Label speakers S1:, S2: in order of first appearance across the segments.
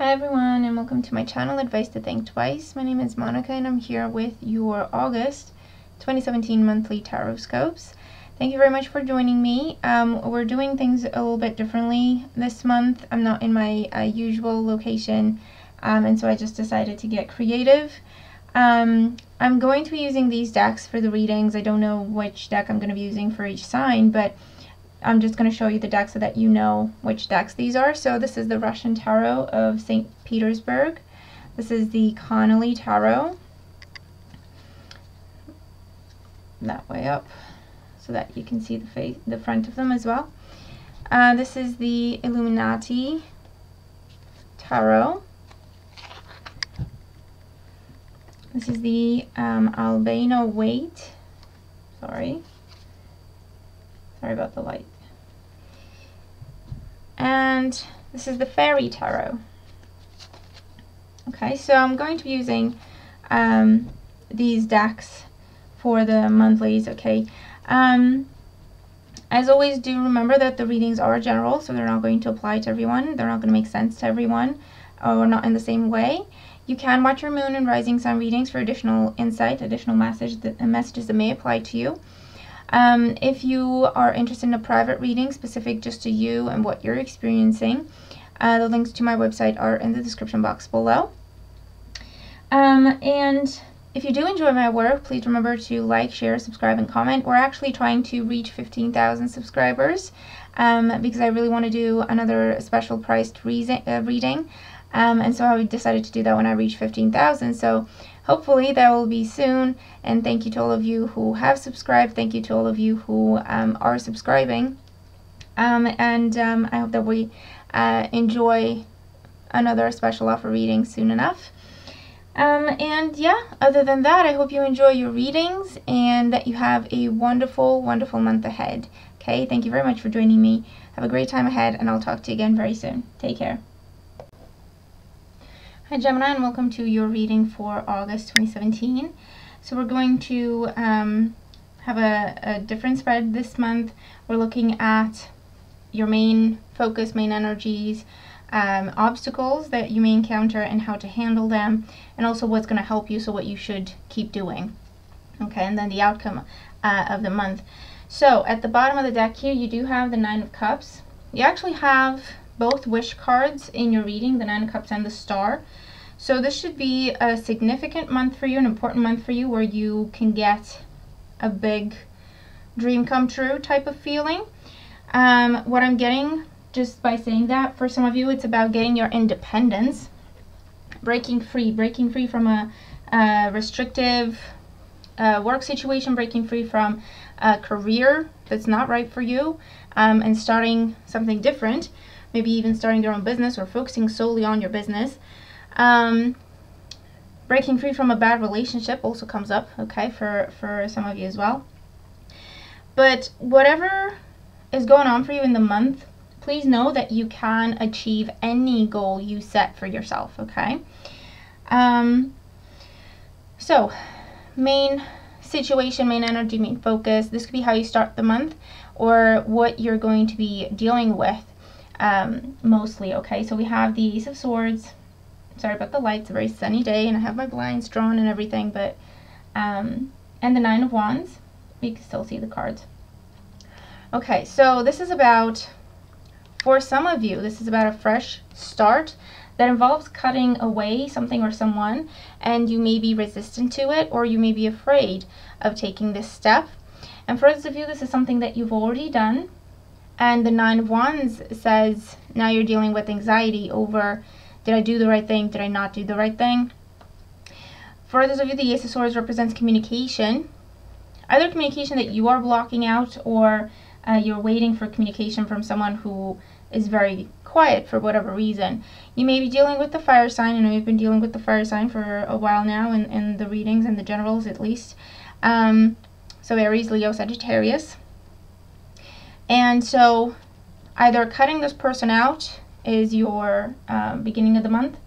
S1: Hi everyone, and welcome to my channel, Advice to Think Twice. My name is Monica and I'm here with your August 2017 monthly tarot scopes. Thank you very much for joining me. We're doing things a little bit differently this month. I'm not in my usual location, and so I just decided to get creative. I'm going to be using these decks for the readings. I don't know which deck I'm going to be using for each sign, but I'm just going to show you the decks so that you know which decks these are. So this is the Russian Tarot of St. Petersburg. This is the Connolly Tarot. That way up so that you can see the front of them as well. This is the Illuminati Tarot. This is the Albino Weight. Sorry about the light. And this is the Fairy Tarot. Okay, so I'm going to be using these decks for the monthlies, okay? As always, do remember that the readings are general, so they're not going to apply to everyone. They're not going to make sense to everyone, or not in the same way. You can watch your moon and rising sun readings for additional insight, additional messages that may apply to you. If you are interested in a private reading specific just to you and what you're experiencing, the links to my website are in the description box below. And if you do enjoy my work, please remember to like, share, subscribe, and comment. We're actually trying to reach 15,000 subscribers because I really want to do another special priced reading. And so I decided to do that when I reach 15,000. So hopefully that will be soon. And thank you to all of you who have subscribed. Thank you to all of you who are subscribing. I hope that we enjoy another special offer reading soon enough. And yeah, other than that, I hope you enjoy your readings and that you have a wonderful, wonderful month ahead. Okay, thank you very much for joining me. Have a great time ahead, and I'll talk to you again very soon. Take care. Hi Gemini, and welcome to your reading for August 2017. So we're going to have a different spread this month. We're looking at your main focus, main energies, obstacles that you may encounter and how to handle them, and also what's going to help you, so what you should keep doing. Okay, and then the outcome of the month. So at the bottom of the deck here, you do have the Nine of Cups. You actually have both wish cards in your reading, the Nine of Cups and the Star. So this should be a significant month for you, an important month for you, where you can get a big dream come true type of feeling. What I'm getting just by saying that, for some of you, it's about getting your independence, breaking free from a restrictive work situation, breaking free from a career that's not right for you, and starting something different. Maybe even starting your own business or focusing solely on your business. Breaking free from a bad relationship also comes up, okay, for some of you as well. But whatever is going on for you in the month, please know that you can achieve any goal you set for yourself, okay? So, main situation, main energy, main focus. This could be how you start the month or what you're going to be dealing with. Mostly, okay? So we have the Ace of Swords. Sorry about the light, it's a very sunny day and I have my blinds drawn and everything, but and the Nine of Wands. You can still see the cards. Okay, so this is about, for some of you, this is about a fresh start that involves cutting away something or someone, and you may be resistant to it, or you may be afraid of taking this step. And for others of you, this is something that you've already done. And the Nine of Wands says now you're dealing with anxiety over, did I do the right thing? Did I not do the right thing? For others of you, the Ace of Swords represents communication. Either communication that you are blocking out, or you're waiting for communication from someone who is very quiet for whatever reason. You may be dealing with the fire sign. I know you've been dealing with the fire sign for a while now in the readings and the generals at least. So Aries, Leo, Sagittarius. And so either cutting this person out is your beginning of the month,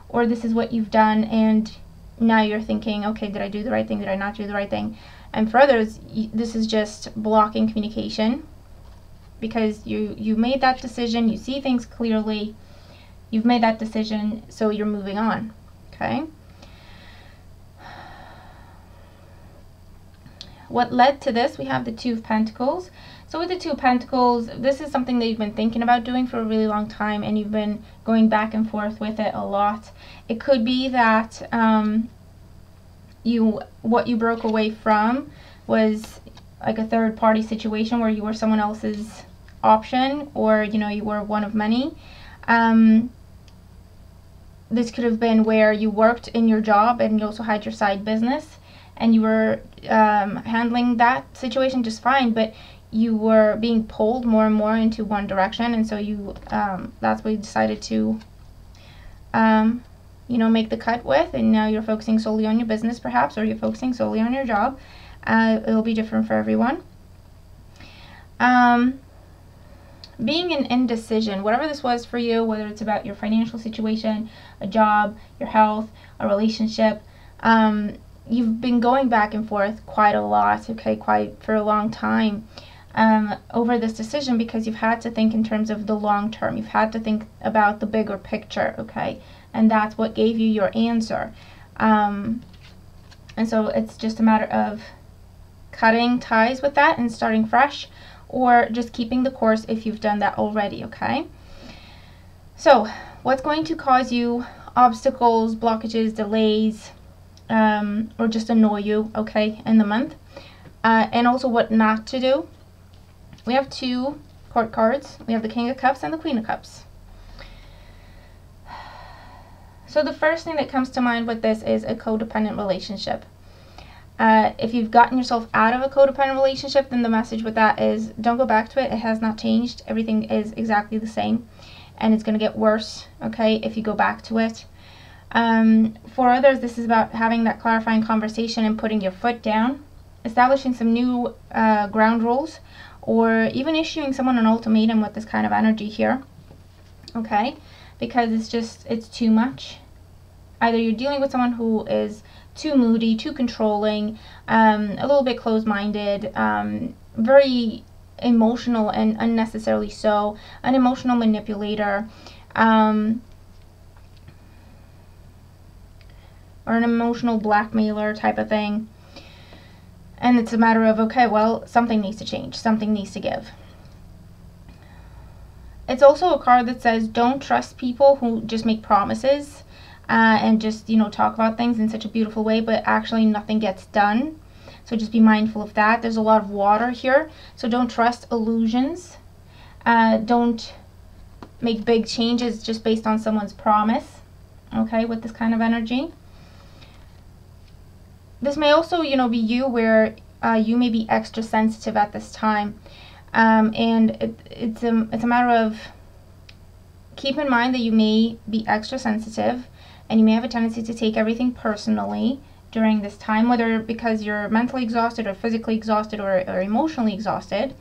S1: or this is what you've done and now you're thinking, okay, did I do the right thing? Did I not do the right thing? And for others, this is just blocking communication because you made that decision, you see things clearly, You've made that decision, so you're moving on, okay? What led to this? We have the Two of Pentacles. So with the Two of Pentacles, this is something that you've been thinking about doing for a really long time, and you've been going back and forth with it a lot. It could be that what you broke away from was like a third party situation where you were someone else's option, or you were one of many. This could have been where you worked in your job and you also had your side business, and you were handling that situation just fine, but you were being pulled more and more into one direction, and so you that's what you decided to make the cut with, and now you're focusing solely on your business perhaps, or you're focusing solely on your job. It'll be different for everyone. Being in indecision, whatever this was for you, whether it's about your financial situation, a job, your health, a relationship, you've been going back and forth quite a lot, okay, quite for a long time over this decision, because you've had to think in terms of the long term. You've had to think about the bigger picture, okay, and that's what gave you your answer. And so it's just a matter of cutting ties with that and starting fresh, or just keeping the course if you've done that already, okay? So what's going to cause you obstacles, blockages, delays, or just annoy you, okay, in the month, and also what not to do. We have two court cards. We have the King of Cups and the Queen of Cups. So the first thing that comes to mind with this is a codependent relationship. If you've gotten yourself out of a codependent relationship, then the message with that is don't go back to it. It has not changed. Everything is exactly the same, and it's going to get worse, okay, if you go back to it. For others, this is about having that clarifying conversation and putting your foot down, establishing some new ground rules, or even issuing someone an ultimatum with this kind of energy here, okay, because it's too much. Either you're dealing with someone who is too moody, too controlling, a little bit closed-minded, very emotional and unnecessarily so, an emotional manipulator, or an emotional blackmailer type of thing. And it's a matter of, okay, well, something needs to change, something needs to give. It's also a card that says don't trust people who just make promises and just, talk about things in such a beautiful way, but actually nothing gets done. So just be mindful of that. There's a lot of water here, so don't trust illusions. Don't make big changes just based on someone's promise, okay, with this kind of energy. This may also, be you where you may be extra sensitive at this time, and it's a matter of keep in mind that you may be extra sensitive, and you may have a tendency to take everything personally during this time, whether because you're mentally exhausted or physically exhausted or emotionally exhausted,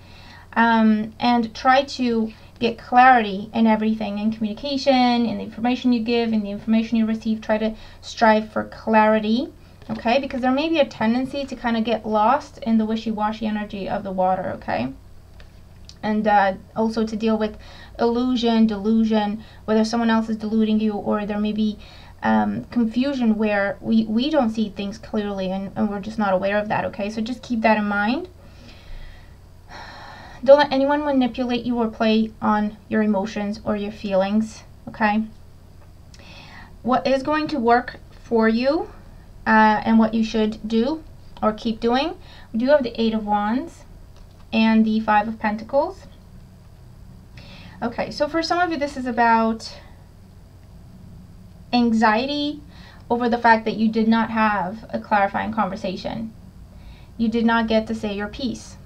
S1: and try to get clarity in everything, in communication, in the information you give, in the information you receive. Try to strive for clarity. Okay, because there may be a tendency to kind of get lost in the wishy-washy energy of the water, okay? And also to deal with illusion, delusion, whether someone else is deluding you, or there may be confusion where we don't see things clearly and we're just not aware of that, okay? So just keep that in mind. Don't let anyone manipulate you or play on your emotions or your feelings, okay? What is going to work for you and what you should do or keep doing, we do have the Eight of Wands and the Five of Pentacles. Okay, so for some of you this is about anxiety over the fact that you did not have a clarifying conversation. You did not get to say your piece,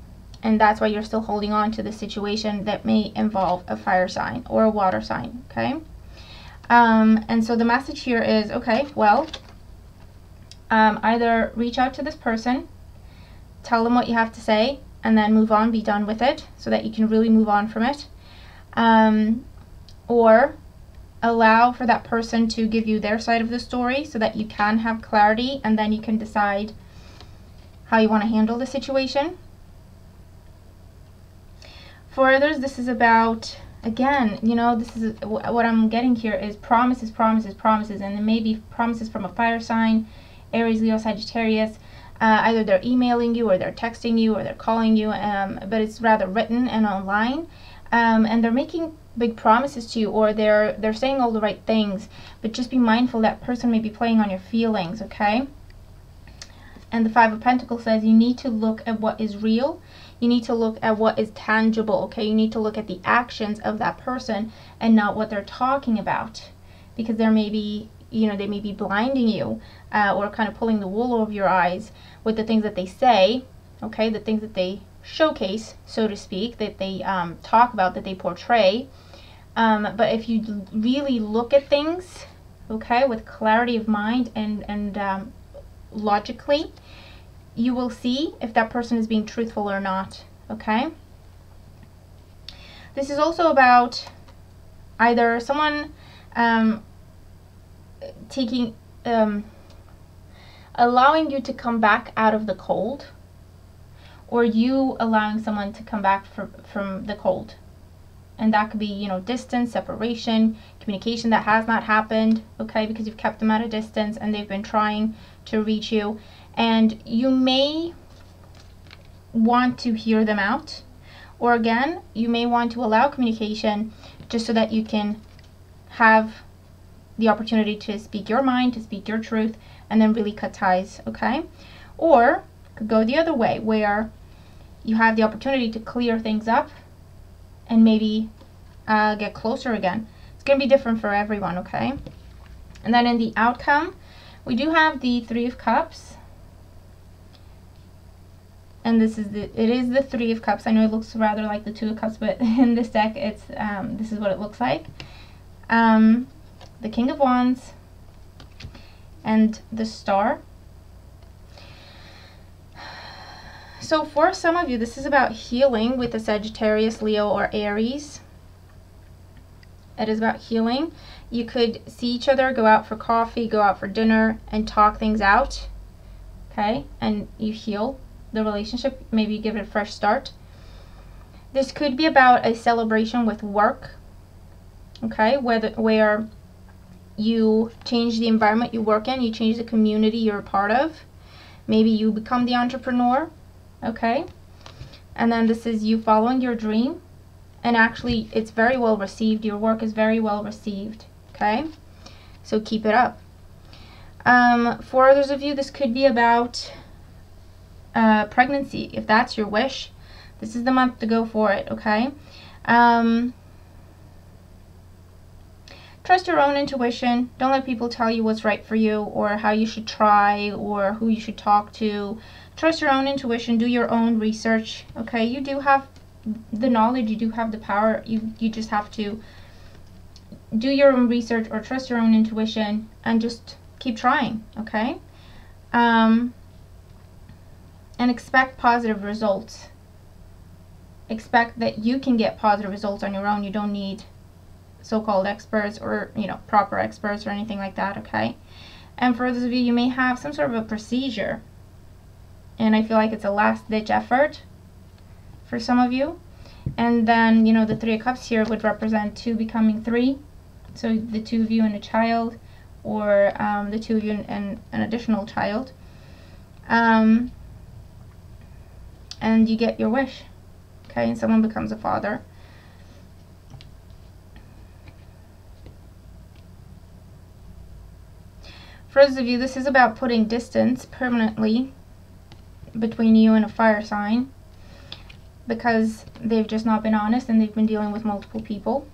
S1: and that's why you're still holding on to the situation that may involve a fire sign or a water sign, okay? And so the message here is, okay, well, either reach out to this person, tell them what you have to say, and then move on, be done with it, so that you can really move on from it, or allow for that person to give you their side of the story so that you can have clarity, and then you can decide how you want to handle the situation. For others, this is about again, you know, this is what I'm getting here is promises, promises, promises, and it may be promises from a fire sign, Aries, Leo, Sagittarius. Either they're emailing you or they're texting you or they're calling you, but it's rather written and online, and they're making big promises to you, or they're saying all the right things, but just be mindful that person may be playing on your feelings, okay? And the Five of Pentacles says you need to look at what is real. You need to look at what is tangible, okay? You need to look at the actions of that person and not what they're talking about, because there may be, you know, they may be blinding you or kind of pulling the wool over your eyes with the things that they say, okay? The things that they showcase, so to speak, that they talk about, that they portray. But if you really look at things, okay, with clarity of mind and logically, you will see if that person is being truthful or not, okay? This is also about either someone allowing you to come back out of the cold, or you allowing someone to come back from the cold. And that could be, you know, distance, separation, communication that has not happened, okay, because you've kept them at a distance and they've been trying to reach you. And you may want to hear them out, or again, you may want to allow communication just so that you can have the opportunity to speak your mind, to speak your truth, and then really cut ties, okay? Or could go the other way, where you have the opportunity to clear things up and maybe get closer again. It's going to be different for everyone, okay? And then in the outcome, we do have the Three of Cups. And this is it is the Three of Cups. I know it looks rather like the Two of Cups, but in this deck, it's this is what it looks like. The King of Wands and the Star. So for some of you, this is about healing with the Sagittarius, Leo, or Aries. It is about healing. You could see each other, go out for coffee, go out for dinner, and talk things out, okay? And you heal the relationship, maybe give it a fresh start. This could be about a celebration with work, okay? Where you change the environment you work in, you change the community you're a part of. Maybe you become the entrepreneur, okay? And then this is you following your dream, and actually it's very well received. Your work is very well received, okay? So keep it up. For others of you, this could be about pregnancy. If that's your wish, this is the month to go for it, okay? Trust your own intuition. Don't let people tell you what's right for you, or how you should try, or who you should talk to. Trust your own intuition. Do your own research, okay? You do have the knowledge, you do have the power. You just have to do your own research, or trust your own intuition, and just keep trying, okay? And expect positive results. Expect that you can get positive results on your own. You don't need so-called experts, or, you know, proper experts or anything like that, okay? And for those of you, you may have some sort of a procedure, and I feel like it's a last-ditch effort for some of you. And then, you know, the Three of Cups here would represent 2 becoming 3, so the 2 of you and a child, or the 2 of you and an additional child, and you get your wish, okay? And someone becomes a father. For those of you, this is about putting distance permanently between you and a fire sign, because they've just not been honest and they've been dealing with multiple people.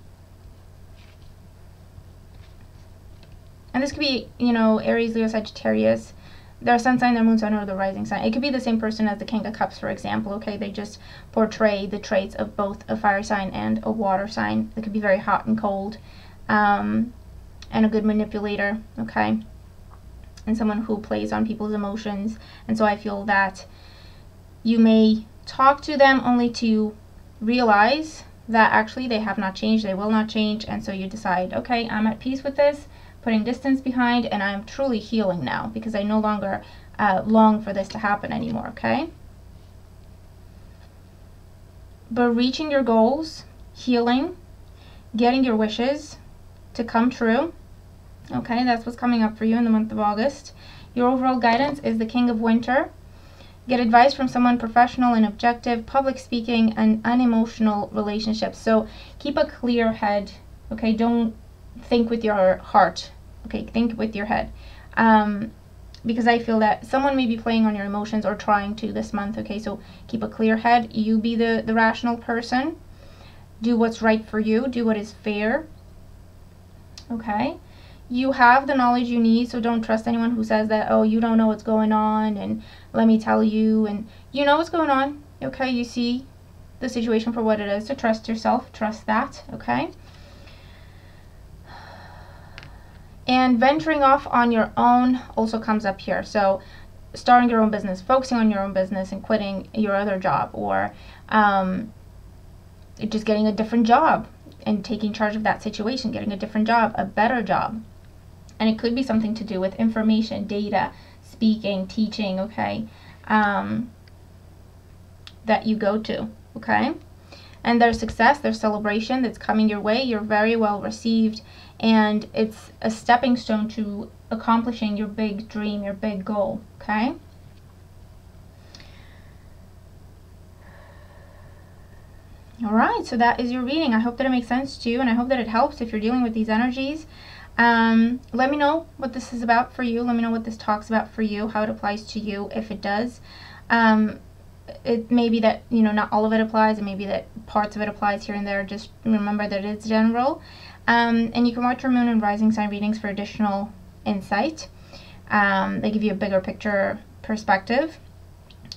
S1: And this could be, you know, Aries, Leo, Sagittarius, their sun sign, their moon sign, or their rising sign. It could be the same person as the King of Cups, for example, okay? They just portray the traits of both a fire sign and a water sign. They could be very hot and cold, and a good manipulator, okay? And someone who plays on people's emotions. And so I feel that you may talk to them only to realize that actually they have not changed, they will not change, and so you decide, okay, I'm at peace with this, putting distance behind, and I'm truly healing now because I no longer long for this to happen anymore, okay? But reaching your goals, healing, getting your wishes to come true. Okay, that's what's coming up for you in the month of August. Your overall guidance is the King of Winter. Get advice from someone professional and objective, public speaking, and unemotional relationships. So keep a clear head, okay? Don't think with your heart, okay? Think with your head. Because I feel that someone may be playing on your emotions or trying to this month, okay? So keep a clear head. You be the rational person. Do what's right for you. Do what is fair, okay? You have the knowledge you need, so don't trust anyone who says that, oh, you don't know what's going on, and let me tell you, and you know what's going on, okay? You see the situation for what it is, so trust yourself, trust that, okay? And venturing off on your own also comes up here. So starting your own business, focusing on your own business and quitting your other job, or just getting a different job and taking charge of that situation, getting a different job, a better job. And it could be something to do with information, data, speaking, teaching, okay, that you go to, okay? And there's success, there's celebration that's coming your way. You're very well received, and it's a stepping stone to accomplishing your big dream, your big goal, okay? All right, so that is your reading. I hope that it makes sense to you, and I hope that it helps if you're dealing with these energies. Let me know what this is about for you. Let me know what this talks about for you, how it applies to you, if it does. It may be that, you know, not all of it applies, and maybe that parts of it applies here and there. Just remember that it's general. And you can watch your moon and rising sign readings for additional insight. They give you a bigger picture perspective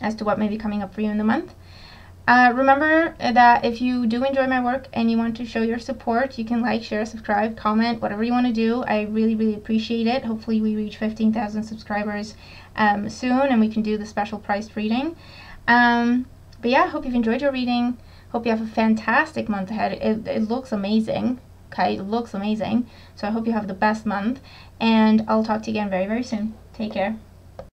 S1: as to what may be coming up for you in the month. Remember that if you do enjoy my work and you want to show your support, you can like, share, subscribe, comment, whatever you want to do. I really, really appreciate it. Hopefully we reach 15,000 subscribers soon, and we can do the special priced reading. But yeah, I hope you've enjoyed your reading. Hope you have a fantastic month ahead. It looks amazing. Okay, it looks amazing. So I hope you have the best month, and I'll talk to you again very, very soon. Take care.